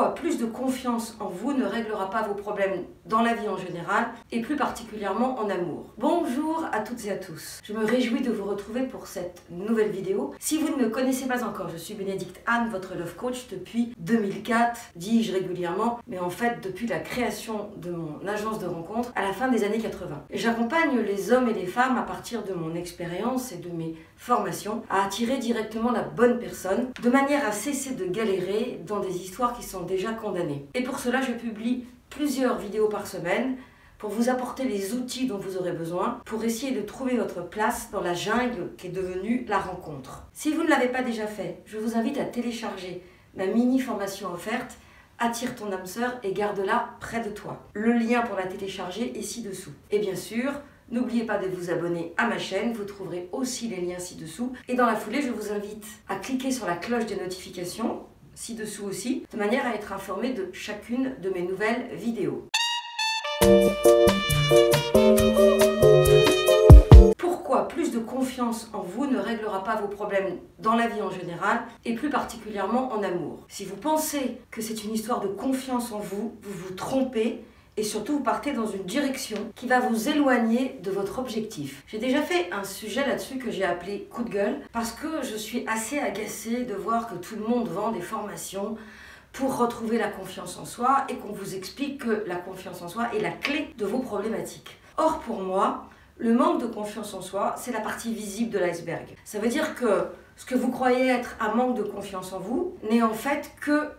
Pourquoi plus de confiance en vous ne réglera pas vos problèmes dans la vie en général et plus particulièrement en amour. Bonjour à toutes et à tous. Je me réjouis de vous retrouver pour cette nouvelle vidéo. Si vous ne me connaissez pas encore, je suis Bénédicte Anne, votre love coach depuis 2004, dis-je régulièrement, mais en fait depuis la création de mon agence de rencontres à la fin des années 80. J'accompagne les hommes et les femmes à partir de mon expérience et de mes formations à attirer directement la bonne personne de manière à cesser de galérer dans des histoires qui sont déjà condamnées. Et pour cela, je publie plusieurs vidéos par semaine pour vous apporter les outils dont vous aurez besoin pour essayer de trouver votre place dans la jungle qui est devenue la rencontre. Si vous ne l'avez pas déjà fait, je vous invite à télécharger ma mini formation offerte Attire ton âme sœur et garde-la près de toi. Le lien pour la télécharger est ci-dessous. Et bien sûr, n'oubliez pas de vous abonner à ma chaîne, vous trouverez aussi les liens ci-dessous. Et dans la foulée, je vous invite à cliquer sur la cloche des notifications, ci-dessous aussi, de manière à être informé de chacune de mes nouvelles vidéos. Pourquoi plus de confiance en vous ne réglera pas vos problèmes dans la vie en général et plus particulièrement en amour? Si vous pensez que c'est une histoire de confiance en vous, vous vous trompez. Et surtout, vous partez dans une direction qui va vous éloigner de votre objectif. J'ai déjà fait un sujet là-dessus que j'ai appelé coup de gueule parce que je suis assez agacée de voir que tout le monde vend des formations pour retrouver la confiance en soi et qu'on vous explique que la confiance en soi est la clé de vos problématiques. Or, pour moi, le manque de confiance en soi, c'est la partie visible de l'iceberg. Ça veut dire que ce que vous croyez être un manque de confiance en vous n'est en fait que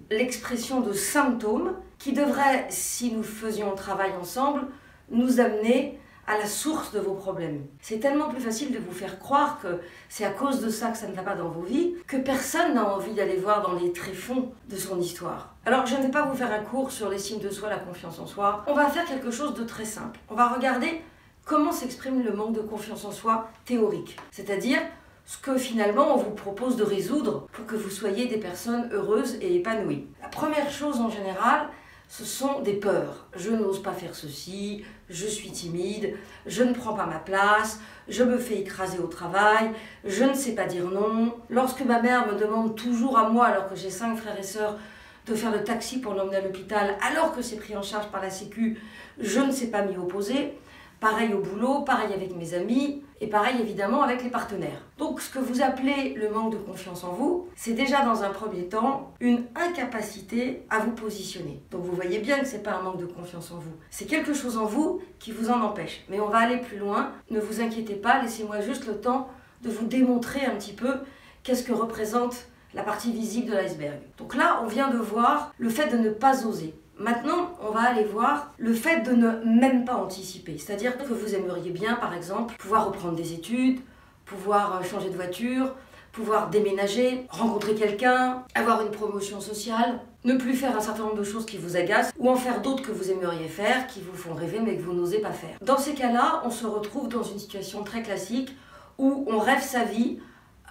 l'expression de symptômes qui devraient, si nous faisions un travail ensemble, nous amener à la source de vos problèmes. C'est tellement plus facile de vous faire croire que c'est à cause de ça que ça ne va pas dans vos vies, que personne n'a envie d'aller voir dans les tréfonds de son histoire. Alors je ne vais pas vous faire un cours sur l'estime de soi, la confiance en soi. On va faire quelque chose de très simple. On va regarder comment s'exprime le manque de confiance en soi théorique. C'est-à-dire ce que finalement on vous propose de résoudre pour que vous soyez des personnes heureuses et épanouies. La première chose en général, ce sont des peurs. Je n'ose pas faire ceci, je suis timide, je ne prends pas ma place, je me fais écraser au travail, je ne sais pas dire non. Lorsque ma mère me demande toujours à moi, alors que j'ai 5 frères et sœurs, de faire le taxi pour l'emmener à l'hôpital, alors que c'est pris en charge par la Sécu, je ne sais pas m'y opposer. Pareil au boulot, pareil avec mes amis et pareil évidemment avec les partenaires. Donc ce que vous appelez le manque de confiance en vous, c'est déjà dans un premier temps une incapacité à vous positionner. Donc vous voyez bien que ce n'est pas un manque de confiance en vous, c'est quelque chose en vous qui vous en empêche. Mais on va aller plus loin, ne vous inquiétez pas, laissez-moi juste le temps de vous démontrer un petit peu qu'est-ce que représente la partie visible de l'iceberg. Donc là, on vient de voir le fait de ne pas oser. Maintenant, on va aller voir le fait de ne même pas anticiper. C'est-à-dire que vous aimeriez bien, par exemple, pouvoir reprendre des études, pouvoir changer de voiture, pouvoir déménager, rencontrer quelqu'un, avoir une promotion sociale, ne plus faire un certain nombre de choses qui vous agacent ou en faire d'autres que vous aimeriez faire, qui vous font rêver mais que vous n'osez pas faire. Dans ces cas-là, on se retrouve dans une situation très classique où on rêve sa vie.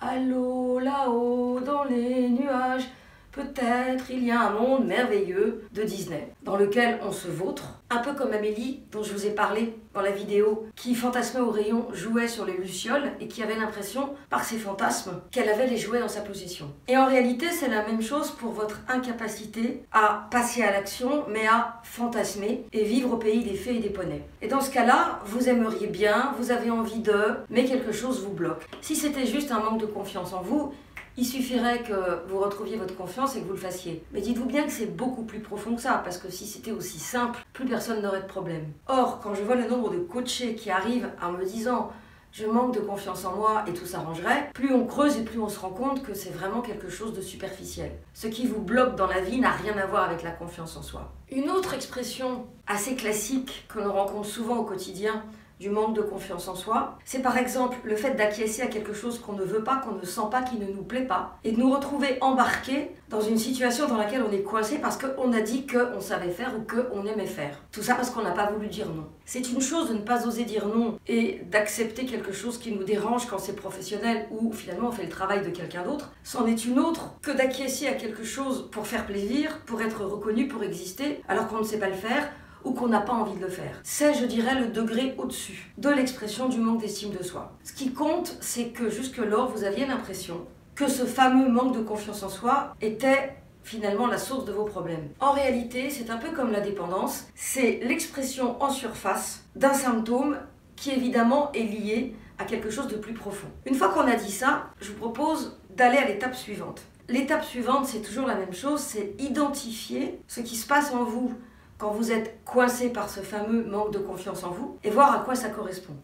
Allô, là-haut, dans les nuages, peut-être il y a un monde merveilleux de Disney, dans lequel on se vautre, un peu comme Amélie, dont je vous ai parlé dans la vidéo, qui fantasmait au rayon, jouait sur les lucioles et qui avait l'impression, par ses fantasmes, qu'elle avait les jouets dans sa possession. Et en réalité, c'est la même chose pour votre incapacité à passer à l'action, mais à fantasmer et vivre au pays des fées et des poneys. Et dans ce cas-là, vous aimeriez bien, vous avez envie de, mais quelque chose vous bloque. Si c'était juste un manque de confiance en vous, il suffirait que vous retrouviez votre confiance et que vous le fassiez. Mais dites-vous bien que c'est beaucoup plus profond que ça, parce que si c'était aussi simple, plus personne n'aurait de problème. Or, quand je vois le nombre de coachés qui arrivent en me disant « je manque de confiance en moi et tout s'arrangerait », plus on creuse et plus on se rend compte que c'est vraiment quelque chose de superficiel. Ce qui vous bloque dans la vie n'a rien à voir avec la confiance en soi. Une autre expression assez classique que l'on rencontre souvent au quotidien, du manque de confiance en soi, c'est par exemple le fait d'acquiescer à quelque chose qu'on ne veut pas, qu'on ne sent pas, qui ne nous plaît pas, et de nous retrouver embarqués dans une situation dans laquelle on est coincé parce qu'on a dit qu'on savait faire ou qu'on aimait faire. Tout ça parce qu'on n'a pas voulu dire non. C'est une chose de ne pas oser dire non et d'accepter quelque chose qui nous dérange quand c'est professionnel ou finalement on fait le travail de quelqu'un d'autre. C'en est une autre que d'acquiescer à quelque chose pour faire plaisir, pour être reconnu, pour exister, alors qu'on ne sait pas le faire, ou qu'on n'a pas envie de le faire. C'est, je dirais, le degré au-dessus de l'expression du manque d'estime de soi. Ce qui compte, c'est que jusque-là, vous aviez l'impression que ce fameux manque de confiance en soi était finalement la source de vos problèmes. En réalité, c'est un peu comme la dépendance, c'est l'expression en surface d'un symptôme qui évidemment est lié à quelque chose de plus profond. Une fois qu'on a dit ça, je vous propose d'aller à l'étape suivante. L'étape suivante, c'est toujours la même chose, c'est identifier ce qui se passe en vous quand vous êtes coincé par ce fameux manque de confiance en vous et voir à quoi ça correspond.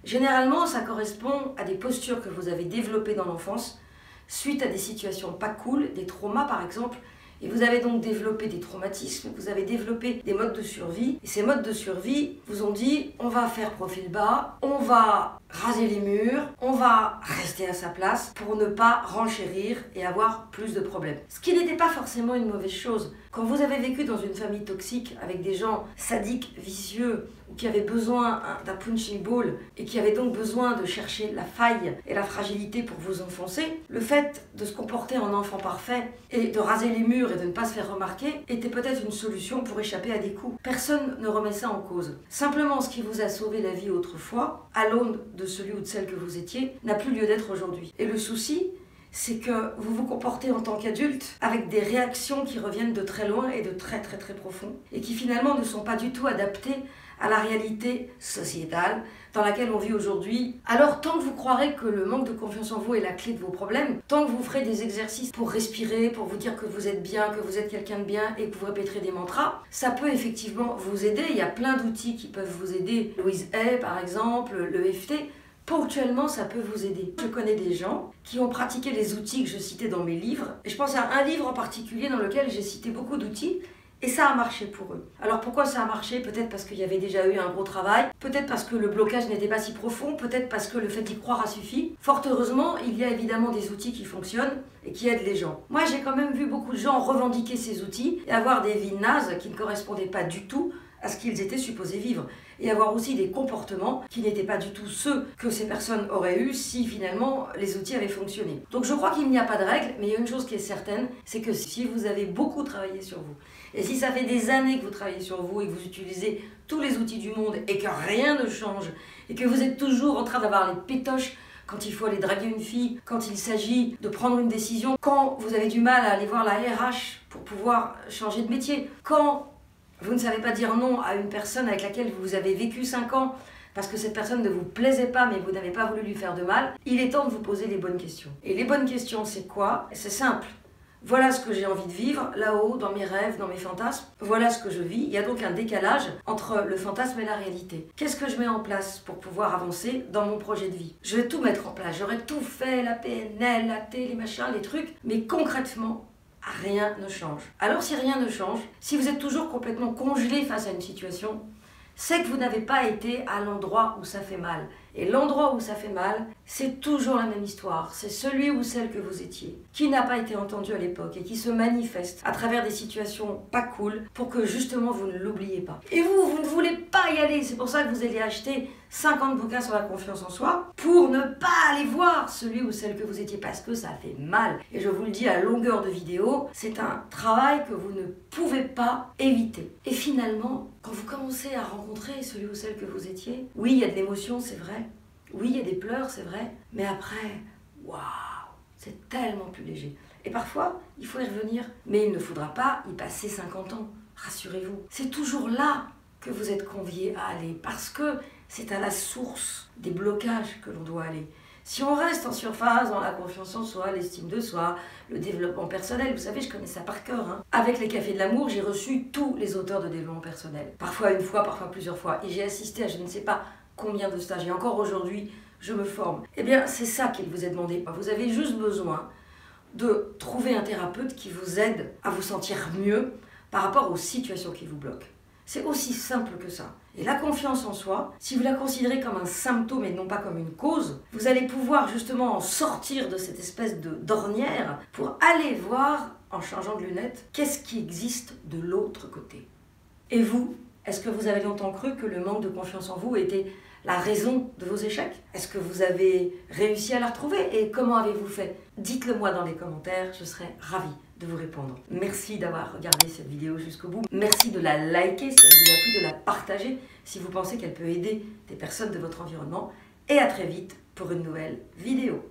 Généralement, ça correspond à des postures que vous avez développées dans l'enfance suite à des situations pas cool, des traumas par exemple, et vous avez donc développé des traumatismes, vous avez développé des modes de survie, et ces modes de survie vous ont dit on va faire profil bas, on va raser les murs, on va rester à sa place pour ne pas renchérir et avoir plus de problèmes. Ce qui n'était pas forcément une mauvaise chose. Quand vous avez vécu dans une famille toxique avec des gens sadiques, vicieux, ou qui avaient besoin d'un punching ball et qui avaient donc besoin de chercher la faille et la fragilité pour vous enfoncer, le fait de se comporter en enfant parfait et de raser les murs et de ne pas se faire remarquer était peut-être une solution pour échapper à des coups. Personne ne remet ça en cause. Simplement, ce qui vous a sauvé la vie autrefois, à l'aune de celui ou de celle que vous étiez, n'a plus lieu d'être aujourd'hui. Et le souci, c'est que vous vous comportez en tant qu'adulte avec des réactions qui reviennent de très loin et de très très très profond et qui finalement ne sont pas du tout adaptées à la réalité sociétale dans laquelle on vit aujourd'hui. Alors tant que vous croirez que le manque de confiance en vous est la clé de vos problèmes, tant que vous ferez des exercices pour respirer, pour vous dire que vous êtes bien, que vous êtes quelqu'un de bien et que vous répéterez des mantras, ça peut effectivement vous aider. Il y a plein d'outils qui peuvent vous aider. Louise Hay par exemple, le EFT. Ponctuellement, ça peut vous aider. Je connais des gens qui ont pratiqué les outils que je citais dans mes livres. Et je pense à un livre en particulier dans lequel j'ai cité beaucoup d'outils. Et ça a marché pour eux. Alors pourquoi ça a marché? Peut-être parce qu'il y avait déjà eu un gros travail, peut-être parce que le blocage n'était pas si profond, peut-être parce que le fait d'y croire a suffi. Fort heureusement, il y a évidemment des outils qui fonctionnent et qui aident les gens. Moi, j'ai quand même vu beaucoup de gens revendiquer ces outils et avoir des vies nazes qui ne correspondaient pas du tout à ce qu'ils étaient supposés vivre. Et avoir aussi des comportements qui n'étaient pas du tout ceux que ces personnes auraient eu si finalement les outils avaient fonctionné. Donc je crois qu'il n'y a pas de règle, mais il y a une chose qui est certaine, c'est que si vous avez beaucoup travaillé sur vous, et si ça fait des années que vous travaillez sur vous et que vous utilisez tous les outils du monde et que rien ne change, et que vous êtes toujours en train d'avoir les pétoches quand il faut aller draguer une fille, quand il s'agit de prendre une décision, quand vous avez du mal à aller voir la RH pour pouvoir changer de métier, quand vous ne savez pas dire non à une personne avec laquelle vous avez vécu 5 ans parce que cette personne ne vous plaisait pas mais vous n'avez pas voulu lui faire de mal, il est temps de vous poser les bonnes questions. Et les bonnes questions, c'est quoi? C'est simple. Voilà ce que j'ai envie de vivre, là-haut, dans mes rêves, dans mes fantasmes. Voilà ce que je vis. Il y a donc un décalage entre le fantasme et la réalité. Qu'est-ce que je mets en place pour pouvoir avancer dans mon projet de vie? Je vais tout mettre en place. J'aurais tout fait, la PNL, la T, les machins, les trucs. Mais concrètement, rien ne change. Alors si rien ne change, si vous êtes toujours complètement congelé face à une situation, c'est que vous n'avez pas été à l'endroit où ça fait mal. Et l'endroit où ça fait mal, c'est toujours la même histoire. C'est celui ou celle que vous étiez, qui n'a pas été entendu à l'époque et qui se manifeste à travers des situations pas cool pour que justement vous ne l'oubliez pas. Et vous ne voulez pas y aller. C'est pour ça que vous allez acheter 50 bouquins sur la confiance en soi pour ne pas aller voir celui ou celle que vous étiez parce que ça fait mal. Et je vous le dis à longueur de vidéo, c'est un travail que vous ne pouvez pas éviter. Et finalement, quand vous commencez à rencontrer celui ou celle que vous étiez, oui, il y a de l'émotion, c'est vrai. Oui, il y a des pleurs, c'est vrai. Mais après, waouh, c'est tellement plus léger. Et parfois, il faut y revenir. Mais il ne faudra pas y passer 50 ans. Rassurez-vous. C'est toujours là que vous êtes conviés à aller. Parce que c'est à la source des blocages que l'on doit aller. Si on reste en surface dans la confiance en soi, l'estime de soi, le développement personnel, vous savez, je connais ça par cœur. Hein. Avec les Cafés de l'amour, j'ai reçu tous les auteurs de développement personnel. Parfois une fois, parfois plusieurs fois. Et j'ai assisté à je ne sais pas combien de stages. Et encore aujourd'hui, je me forme. Eh bien, c'est ça qu'il vous est demandé. Vous avez juste besoin de trouver un thérapeute qui vous aide à vous sentir mieux par rapport aux situations qui vous bloquent. C'est aussi simple que ça. Et la confiance en soi, si vous la considérez comme un symptôme et non pas comme une cause, vous allez pouvoir justement en sortir de cette espèce d'ornière pour aller voir, en changeant de lunettes, qu'est-ce qui existe de l'autre côté. Et vous, est-ce que vous avez longtemps cru que le manque de confiance en vous était la raison de vos échecs? Est-ce que vous avez réussi à la retrouver? Et comment avez-vous fait? Dites-le moi dans les commentaires, je serai ravie de vous répondre. Merci d'avoir regardé cette vidéo jusqu'au bout. Merci de la liker si elle vous a plu, de la partager si vous pensez qu'elle peut aider des personnes de votre environnement. Et à très vite pour une nouvelle vidéo.